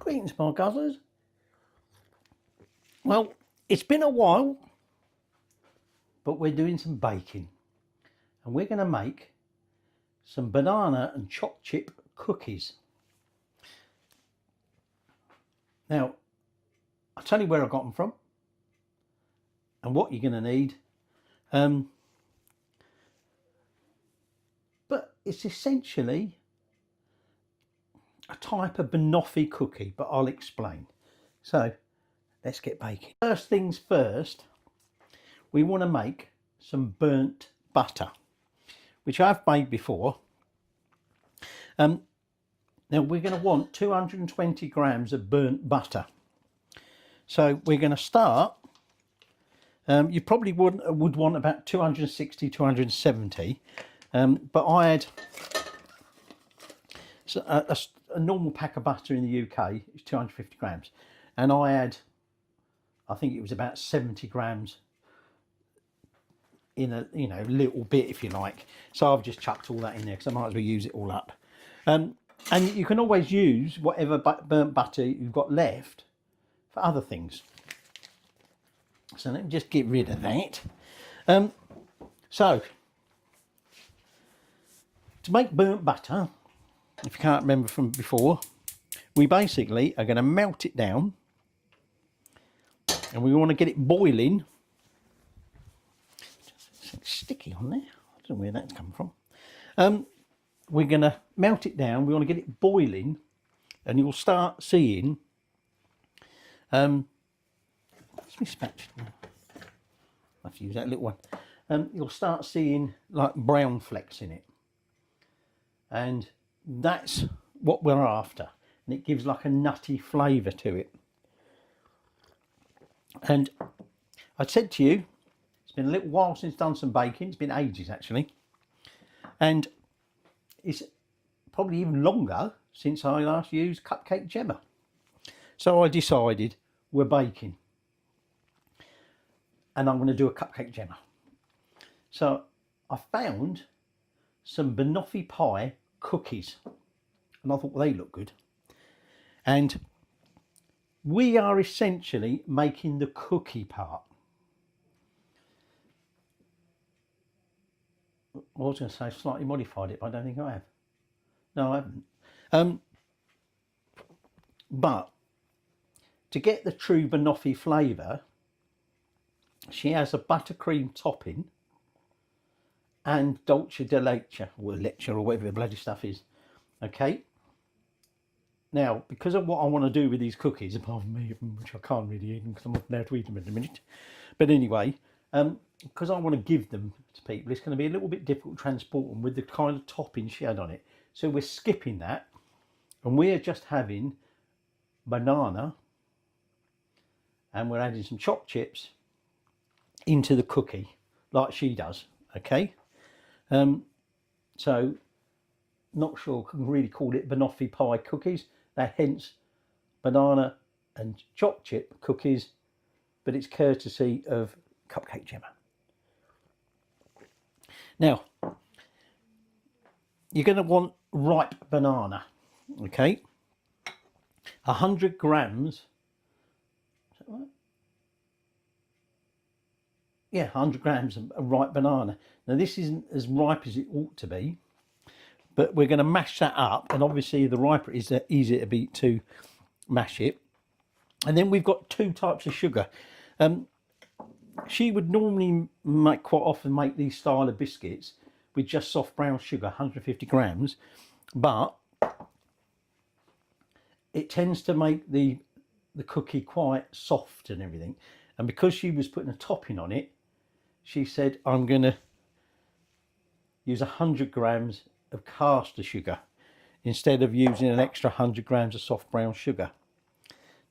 Greetings, my guzzlers. Well, it's been a while, but we're doing some baking, and we're going to make some banana and choc chip cookies. Now, I'll tell you where I got them from and what you're going to need. But it's essentially a type of banoffee cookie, but I'll explain. So let's get baking. First things first, we want to make some burnt butter, which I've made before. Now we're going to want 220 grams of burnt butter. So we're going to start, you probably would want about 260, 270, but I had a normal pack of butter in the UK is 250 grams, and I had, I think it was about 70 grams in a little bit, if you like. So I've just chucked all that in there because I might as well use it all up. And you can always use whatever burnt butter you've got left for other things. So let me just get rid of that. So to make burnt butter, if you can't remember from before, we basically are going to melt it down, and we want to get it boiling. It's sticky on there. I don't know where that's come from. We're going to melt it down. We want to get it boiling, and you'll start seeing. What's my spatula? I have to use that little one. You'll start seeing like brown flecks in it, and that's what we're after, and it gives like a nutty flavour to it. And I said to you, it's been a little while since I've done some baking. It's been ages actually, and it's probably even longer since I last used Cupcake Jemma. So I decided we're baking, and I'm going to do a Cupcake Jemma. So I found some banoffee pie cookies, and I thought, well, they look good. And we are essentially making the cookie part. I was going to say slightly modified it, but I don't think I have. No, I haven't. But to get the true banoffee flavour, she has a buttercream topping and dulce de leche, or leche, or whatever the bloody stuff is. Okay. Now, because of what I want to do with these cookies, apart from me, which I can't really eat them because I'm not allowed to eat them in a minute. But anyway, because I want to give them to people, it's going to be a little bit difficult to transport them with the kind of topping she had on it. So we're skipping that, and we're just having banana, and we're adding some choc chips into the cookie like she does. Okay. So not sure I can really call it banoffee pie cookies. They're hence banana and choc chip cookies, but it's courtesy of Cupcake Jemma. Now, you're going to want ripe banana, okay? 100 grams, is that right? Yeah, 100 grams of ripe banana. Now, this isn't as ripe as it ought to be, but we're going to mash that up, and obviously the riper is the easier to be to mash it. And then we've got two types of sugar. She would normally quite often make these style of biscuits with just soft brown sugar, 150 grams, but it tends to make the cookie quite soft and everything. And because she was putting a topping on it, she said, I'm going to use 100 grams of caster sugar instead of using an extra 100 grams of soft brown sugar.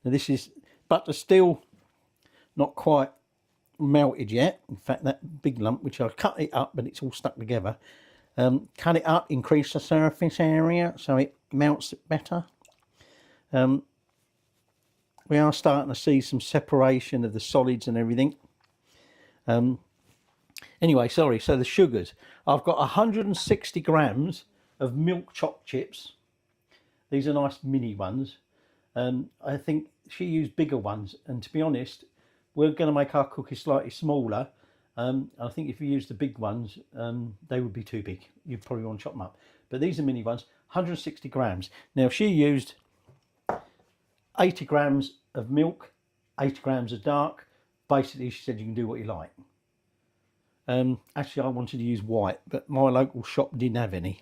Now this is butter still not quite melted yet. In fact, that big lump, which I cut it up, but it's all stuck together. Cut it up, increase the surface area so it melts better. We are starting to see some separation of the solids and everything. Anyway, sorry, so the sugars. I've got 160 grams of milk choc chips. These are nice mini ones. I think she used bigger ones, and to be honest, we're going to make our cookies slightly smaller. I think if you use the big ones, they would be too big. You'd probably want to chop them up. But these are mini ones, 160 grams. Now she used 80 grams of milk, 80 grams of dark. Basically, she said you can do what you like. Actually, I wanted to use white, but my local shop didn't have any.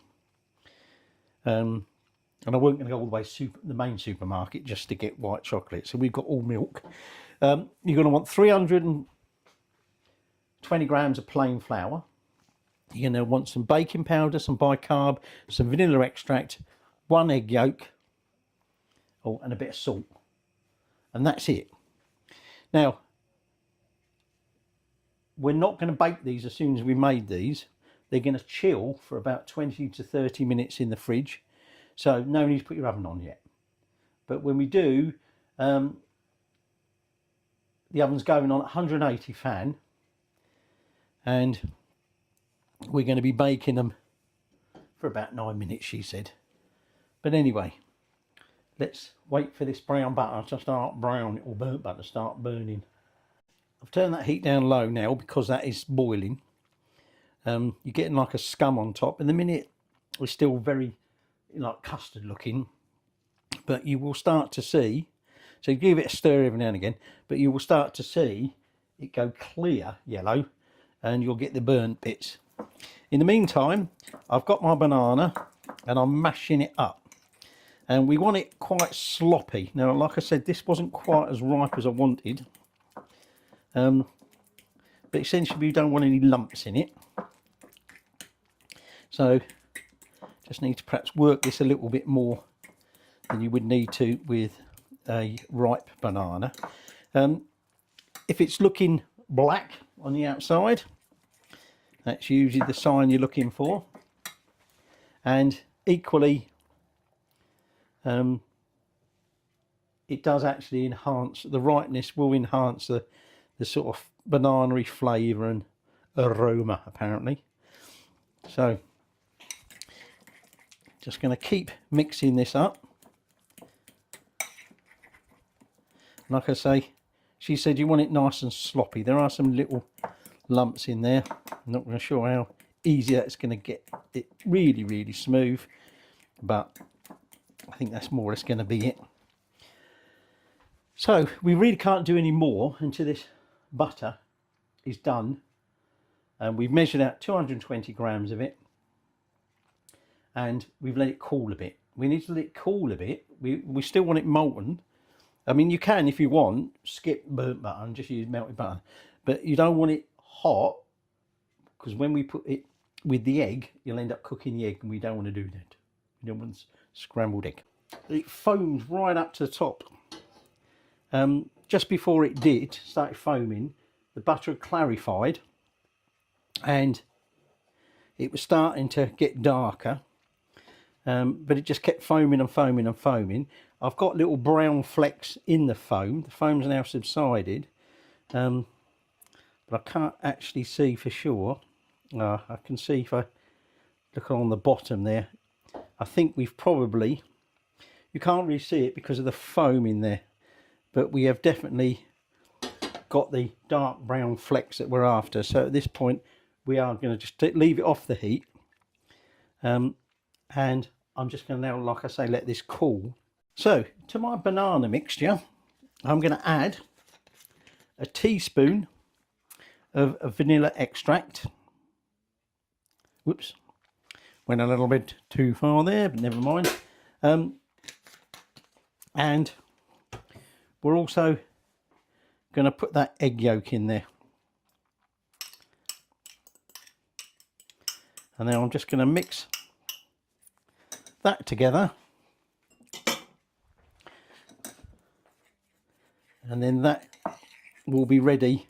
And I wasn't going to go all the way to the main supermarket just to get white chocolate. So we've got all milk. You're going to want 320 grams of plain flour. You're going to want some baking powder, some bicarb, some vanilla extract, 1 egg yolk, and a bit of salt. And that's it. Now, we're not going to bake these as soon as we made these. They're going to chill for about 20 to 30 minutes in the fridge. So no need to put your oven on yet. But when we do, the oven's going on at 180 fan. And we're going to be baking them for about 9 minutes, she said. But anyway, let's wait for this brown butter to start browning, or burnt butter to start burning. I've turned that heat down low now because that is boiling. You're getting like a scum on top. In the minute, it's still very like custard looking, but you will start to see, so you give it a stir every now and again, but you will start to see it go clear yellow, and you'll get the burnt bits. In the meantime, I've got my banana and I'm mashing it up, and we want it quite sloppy. Now, like I said, this wasn't quite as ripe as I wanted, but essentially we don't want any lumps in it, so just need to perhaps work this a little bit more than you would need to with a ripe banana. If it's looking black on the outside, that's usually the sign you're looking for. And equally, it does actually enhance, the ripeness will enhance the sort of banana-y flavour and aroma, apparently. So, just going to keep mixing this up. Like I say, she said you want it nice and sloppy. There are some little lumps in there. I'm not really sure how easy that's going to get it really, really smooth, but I think that's more or less going to be it. So we really can't do any more until this butter is done, and we've measured out 220 grams of it, and we've let it cool a bit. We need to let it cool a bit. We still want it molten. I mean, you can, if you want, skip burnt butter and just use melted butter, but you don't want it hot, because when we put it with the egg, you'll end up cooking the egg, and we don't want to do that. We don't want scrambled egg. It foams right up to the top. Just before it started foaming, the butter had clarified, and it was starting to get darker, but it just kept foaming and foaming and foaming. I've got little brown flecks in the foam. The foam's now subsided, but I can't actually see for sure. I can see if I look on the bottom there. I think we've probably, you can't really see it because of the foam in there, but we have definitely got the dark brown flecks that we're after. So at this point, we are going to just leave it off the heat, and I'm just going to now, like I say, let this cool. So to my banana mixture, I'm going to add a teaspoon of vanilla extract. Whoops, went a little bit too far there, but never mind. And we're also going to put that egg yolk in there. And now I'm just going to mix that together. And then that will be ready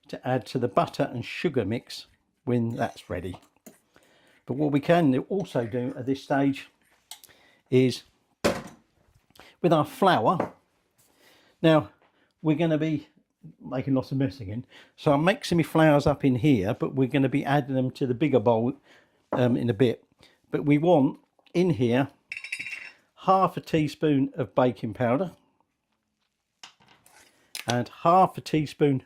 to add to the butter and sugar mix when that's ready. But what we can also do at this stage is with our flour. Now we're going to be making lots of mess again, so I'm mixing my flours up in here, but we're going to be adding them to the bigger bowl in a bit. But we want in here half a teaspoon of baking powder and half a teaspoon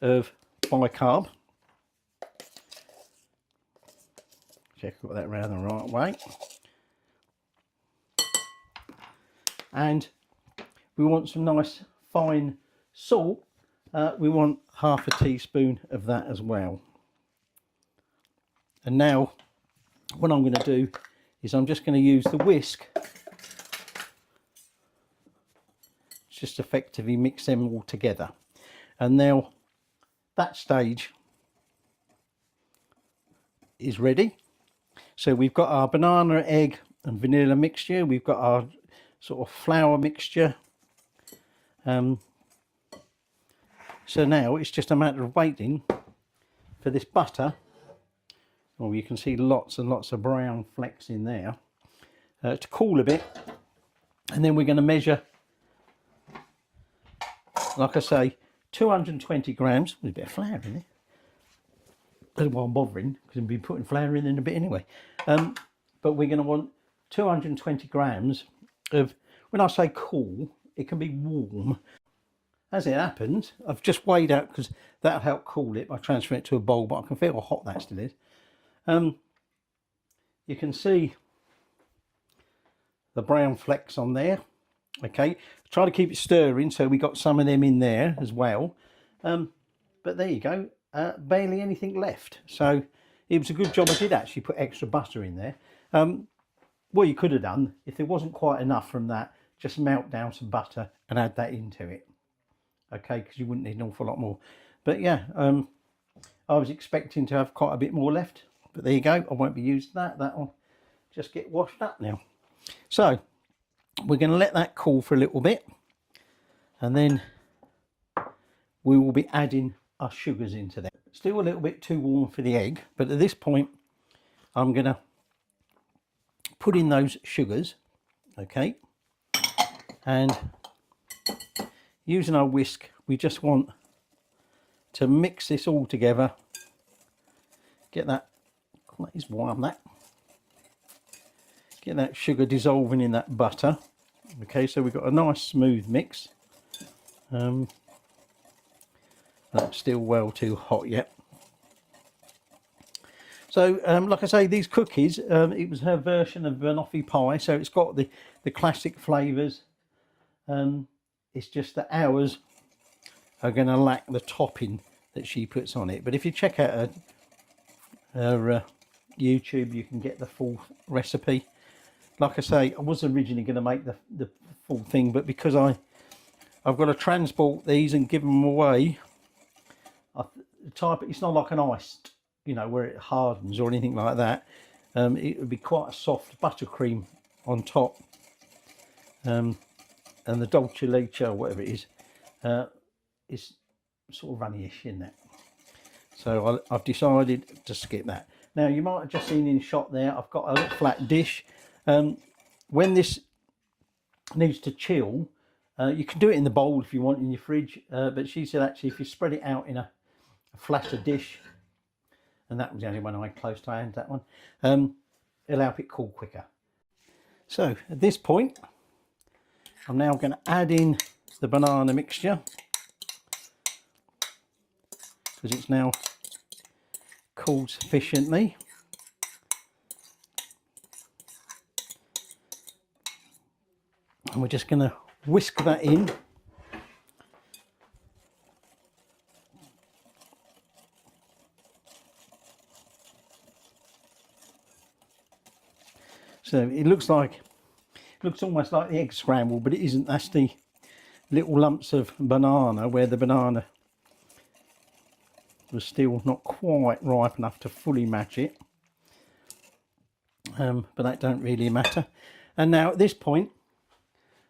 of bicarb. Check I've got that round the right way. And we want some nice fine salt. We want half a teaspoon of that as well. And now what I'm going to do is I'm just going to use the whisk, just effectively mix them all together. And now that stage is ready. So we've got our banana, egg and vanilla mixture. We've got our sort of flour mixture. So now it's just a matter of waiting for this butter. Oh, you can see lots and lots of brown flecks in there, to cool a bit. And then we're going to measure, like I say, 220 grams. There's a bit of flour in there. That's why I'm bothering, because I've been putting flour in a bit anyway. But we're going to want 220 grams of, when I say cool, it can be warm. As it happens, I've just weighed out, because that'll help cool it by transferring it to a bowl, but I can feel how hot that still is. You can see the brown flecks on there. Okay, try to keep it stirring, so we got some of them in there as well. But there you go, barely anything left. So it was a good job I did actually put extra butter in there. What you could have done, if there wasn't quite enough from that, just melt down some butter and add that into it. Okay, because you wouldn't need an awful lot more. But yeah, I was expecting to have quite a bit more left. But there you go, I won't be using that. That'll just get washed up now. So we're going to let that cool for a little bit, and then we will be adding our sugars into that. Still a little bit too warm for the egg, but at this point I'm going to put in those sugars. Okay, and using our whisk, we just want to mix this all together. Get that, that is warm, that. Get that sugar dissolving in that butter. Okay, so we've got a nice smooth mix. That's still well too hot yet. So like I say, these cookies, it was her version of banoffee pie, so it's got the classic flavours. It's just that ours are going to lack the topping that she puts on it. But if you check out her YouTube, you can get the full recipe. Like I say, I was originally going to make the full thing, but because I've got to transport these and give them away, it's not like an iced, you know, where it hardens or anything like that. It would be quite a soft buttercream on top, and the dolce leche or whatever it is sort of runny-ish in that. So I've decided to skip that. Now you might have just seen in shot there, I've got a little flat dish. When this needs to chill, you can do it in the bowl if you want in your fridge, but she said actually if you spread it out in a flatter dish, and that was the only one I had close to hand, that one, it'll help it cool quicker. So at this point I'm now going to add in the banana mixture, because it's now cooled sufficiently. And we're just going to whisk that in. So it looks almost like the egg scramble, but it isn't. That's the little lumps of banana where the banana was still not quite ripe enough to fully match it. But that don't really matter. And now at this point,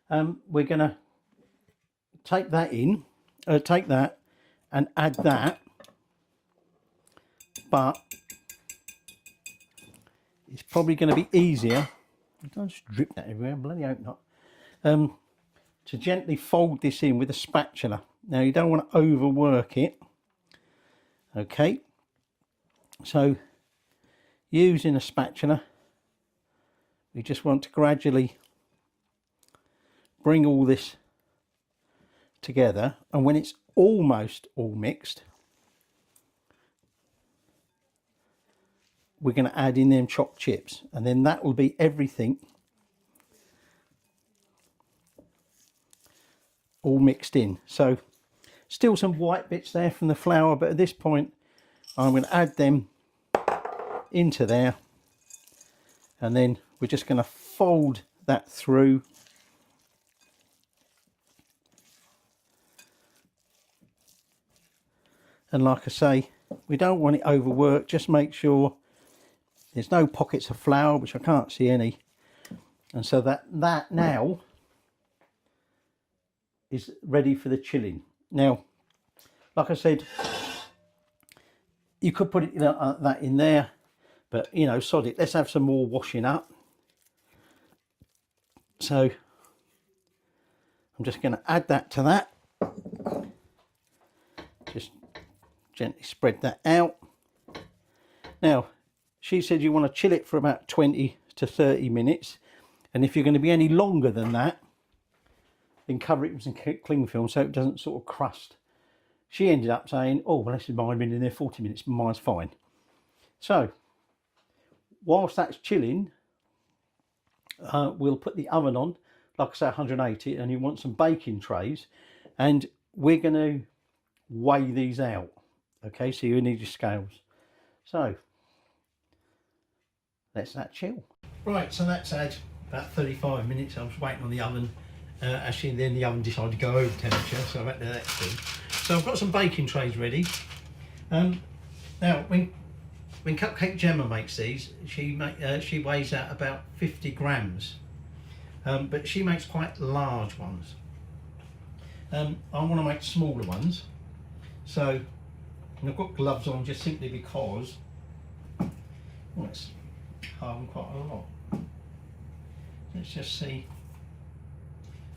we're going to take that in, take that and add that, but it's probably going to be easier, don't just drip that everywhere, bloody hope not, to gently fold this in with a spatula. Now you don't want to overwork it. Okay, so using a spatula, we just want to gradually bring all this together, and when it's almost all mixed, we're going to add in them chopped chips, and then that will be everything all mixed in. So still some white bits there from the flour, but at this point I'm going to add them into there, and then we're just going to fold that through. And like I say, we don't want it overworked. Just make sure there's no pockets of flour, which I can't see any. And so that now is ready for the chilling. Now, like I said, you could put it that in there, but you know, sod it. Let's have some more washing up. So I'm just going to add that to that. Just gently spread that out. Now, she said you want to chill it for about 20 to 30 minutes. And if you're going to be any longer than that, then cover it with some cling film so it doesn't sort of crust. She ended up saying, oh, well, this is mine been in there 40 minutes, mine's fine. So, whilst that's chilling, we'll put the oven on, like I say, 180, and you want some baking trays, and we're going to weigh these out. Okay, so you need your scales. So, let's that chill. Right, so that's had about 35 minutes. I was waiting on the oven. Actually, then the oven decided to go over temperature, so I've had to let that through. So I've got some baking trays ready. Now, when Cupcake Jemma makes these, she weighs out about 50 grams, but she makes quite large ones. I want to make smaller ones, so and I've got gloves on just simply because it's hardened quite a lot. Let's just see.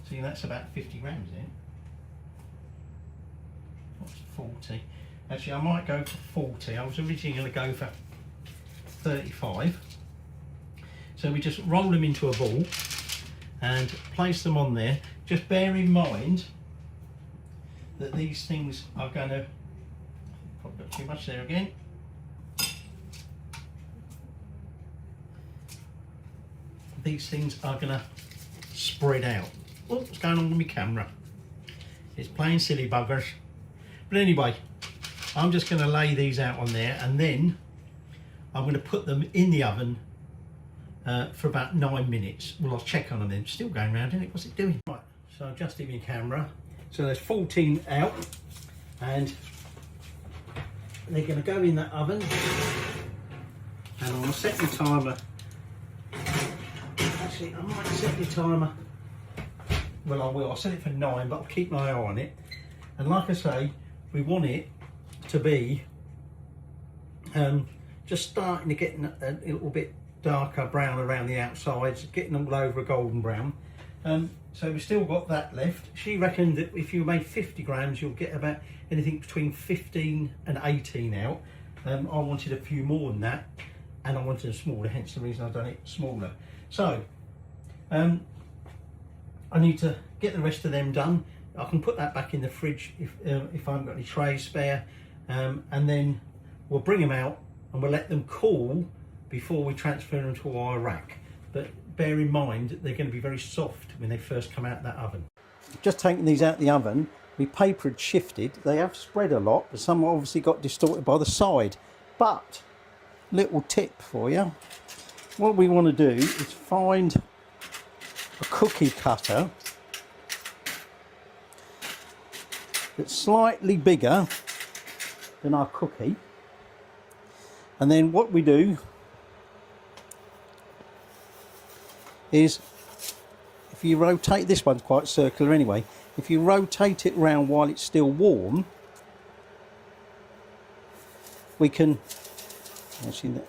See, that's about 50 grams in. What's 40? Actually, I might go for 40. I was originally going to go for 35. So we just roll them into a ball and place them on there. Just bear in mind that these things are going to, probably got too much there again. These things are going to spread out. Oh, what's going on with my camera? It's playing silly buggers. But anyway, I'm just going to lay these out on there, and then I'm going to put them in the oven for about 9 minutes. Well, I'll check on them then. Still going round, isn't it? What's it doing? Right, so adjusting my camera. So there's 14 out, and they're going to go in that oven. And I'm going to set the timer. Actually, I might set the timer. Well, I will. I'll set it for 9, but I'll keep my eye on it. And like I say, we want it to be just starting to get a little bit darker brown around the outsides, getting all over a golden brown. So we've still got that left. She reckoned that if you made 50 grams, you'll get about anything between 15 and 18 out. I wanted a few more than that, and I wanted a smaller, hence the reason I've done it smaller. So, I need to get the rest of them done. I can put that back in the fridge if I haven't got any trays spare, and then we'll bring them out and we'll let them cool before we transfer them to our rack. But bear in mind they're going to be very soft when they first come out of that oven. Just taking these out of the oven, my paper had shifted. They have spread a lot, but some obviously got distorted by the side. But little tip for you, what we want to do is find a cookie cutter that's slightly bigger than our cookie, and then what we do is, if you rotate, this one's quite circular anyway, if you rotate it round while it's still warm, we can, actually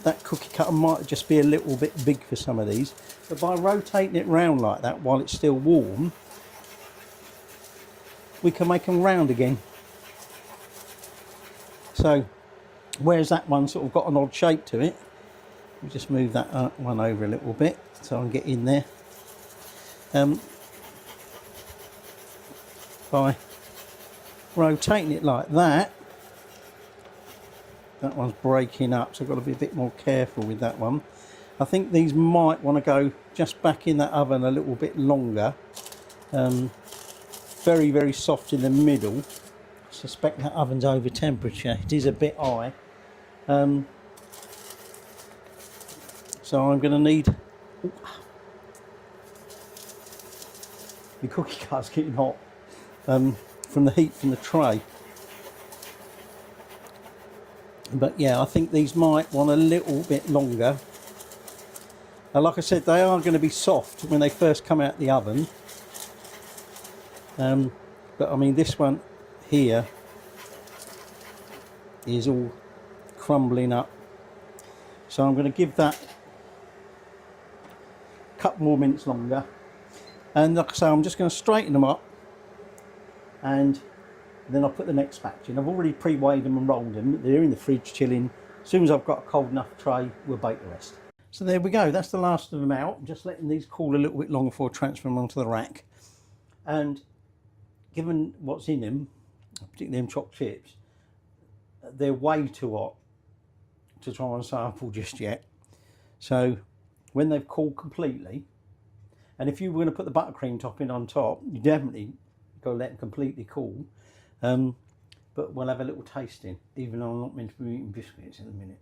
that cookie cutter might just be a little bit big for some of these, but by rotating it round like that while it's still warm, we can make them round again. So whereas that one sort of got an odd shape to it, Just move that one over a little bit so I can get in there. By rotating it like that, that one's breaking up, so I've got to be a bit more careful with that one. I think these might want to go just back in that oven a little bit longer. Very, very soft in the middle. I suspect that oven's over temperature. It is a bit high. So I'm going to need... Ooh, the cookie cutter's getting hot from the heat from the tray. But yeah, I think these might want a little bit longer. Like I said, they are going to be soft when they first come out the oven. But I mean, this one here is all crumbling up. So I'm going to give that a couple more minutes longer. And like I say, I'm just going to straighten them up. And then I'll put the next batch in. I've already pre-weighed them and rolled them. They're in the fridge chilling. As soon as I've got a cold enough tray, we'll bake the rest. So there we go. That's the last of them out. I'm just letting these cool a little bit longer before I transfer them onto the rack. And given what's in them, particularly them choc chips, they're way too hot to try and sample just yet. So when they've cooled completely, and if you were going to put the buttercream topping on top, you definitely got to let them completely cool. But we'll have a little tasting, even though I'm not meant to be eating biscuits in a minute.